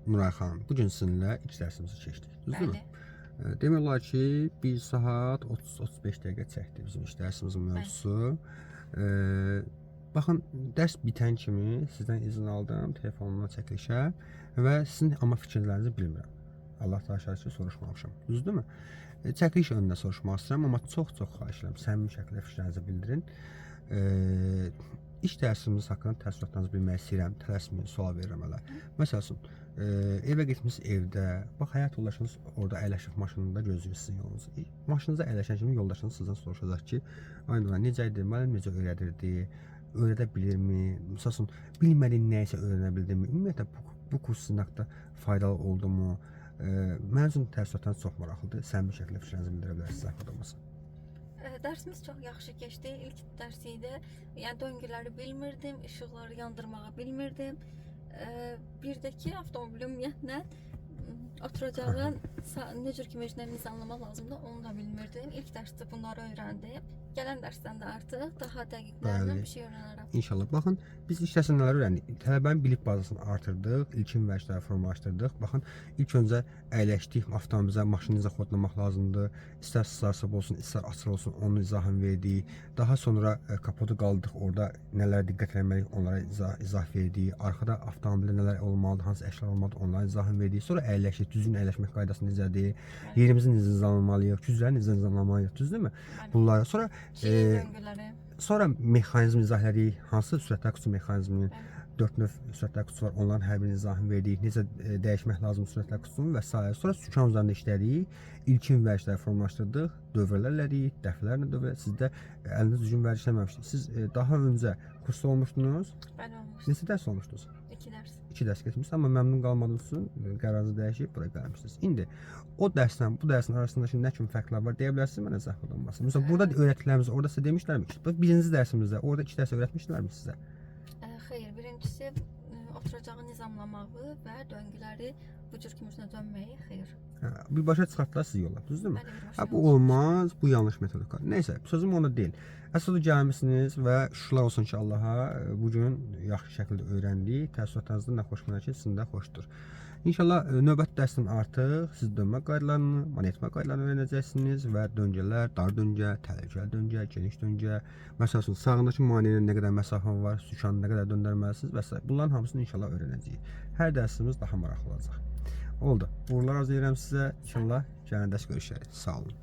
Nuray xanım, bu gün sizinlə ilk dərsimizi keçdik, düzdürmü? Bəli. Demək olar ki, 1 saat 30-35 dəqiqə çəkdi bizim ilk dərsimizin mövzusu. Baxın, dərs bitən kimi sizdən izin aldım, telefonumdan çəkilişə və sizin amma fikirlərinizi bilmirəm. Allah təala ki, soruşmamışam, düzdürmü? Çəkiliş önündə soruşmaq istəyirəm, amma çox xahiş edirəm, səmimi şəkildə fikirlərinizi bildirin. İlk dərsimiz haqqında təəssüratlarınızı bilmək istəyirəm, tələsməyin, sual verirəm hələ. Məsəl üçün, evə getmişsiniz evdə, bax həyat yoldaşınız orada əyləşib maşınında gözləyir sizin yolunuzu. Maşınınıza əyləşən kimi yoldaşınız sizdən soruşacaq ki, ay Nuray, necə idi, müəllim necə öyrədirdi, öyrədə bilirmi, məsəl üçün, bilmədiyin nə isə öyrənə bildimi, ümumiyyətlə bu kurs sizin haqqda faydalı oldu mu? Mənim üçün təəssüratlarınız çox maraqlıdır, səmimi şəkildə fikrinizi bildirə bilərsiniz, zəhmət olmasa. Dərsimiz çox yaxşı keçdi. İlk dərs idi. Yəni döngüləri bilmirdim, işıqları yandırmağı bilmirdim. Bir də ki, avtomobilin ümumiyyətlə oturacağın nə cür ki mecnərini anlamaq lazımdır, onu da bilmirdim. İlk dərsdə bunları öyrəndim. Gələn dərsdən də artıq daha dəqiqlərlə bir şey öyrənərəm. İnşallah. Baxın, biz ilk dərsdə nələr öyrəndik? Tələbənin bilik bazasını artırdıq, ilkin vəcdləri formalaşdırdıq. Baxın, ilk öncə əyləşdik, avtomobilimizə maşını necə kodlamaq lazımdır. İstər sarsıb olsun, istər açıq olsun, onun izahını verdik. Daha sonra kapotu qaldıq, orada nələrə diqqət etməliyik, onlara izah verdik. Arxada avtomobildə nələr olmalıdır, hansı əşyalar olmalıdır, onlara izahını verdik. Sonra əyləşdik, düzgün əyləşmək qaydası necədir, yerimizi necə nizamlamalıyıq, gücləri necə nizamlamalıyıq, düzdürmü? Bunları sonra sonra mexanizm izah elədik, hansı sürətli aküsü mexanizminin 4 növ sürətli aküsü var, onların hər birinin izahını verdik, necə dəyişmək lazım sürətli aküsünü və s. Sonra sükan üzərində işlədik, ilkin vərişləri formalaşdırdıq, dövrələr elədik, dəfələrlə dövrə. Siz də əliniz düzgün vəriş eləməmişdiniz. Siz daha öncə kursda olmuşdunuz. Bəli, olmuşdu. Neçə dərs olmuşdunuz? 2 dərs. 2 dərs keçmişsiniz, amma məmnun qalmadığınız üçün qərarınızı dəyişib bura gəlmişsiniz. İndi o dərsdən bu dərsin arasındakı nə kimi fərqlər var deyə bilərsiniz mənə zəhmət olmasa. Məsələn, burada öyrətdiklərimiz orada sizə demişlərmi? Bax, birinci dərsimizdə orada 2 dərs öyrətmişlərmi sizə? Xeyr, birincisi oturacağı nizamlamağı və döngüləri bu cür kimi üzünə dönməyi, xeyr. Bir başa çıxartdılar sizi yola, düzdürmü? Bəli, Bu olmaz, bu yanlış metodika. Neysə, sözüm ona deyil. Əsas gəlmisiniz və şükürlər olsun ki, Allaha bugün yaxşı şəkildə öyrəndik. Təəssüratlarınızda nə xoş mənə ki, sizin də xoşdur. İnşallah növbəti dərsdən artıq siz dönmə qaydalarını, manetmə qaydalarını öyrənəcəksiniz və döngələr, dar döngə, təhlükəli döngə, geniş döngə, məsəl üçün sağındakı maneəyə nə qədər məsafə var, sükanı nə qədər döndərməlisiniz və s. Bunların hamısını inşallah öyrənəcəyik. Hər dərsimiz daha maraqlı olacaq. Oldu. Uğurlar arzu edirəm sizə. İnşallah gələn dərs görüşərik. Sağ olun.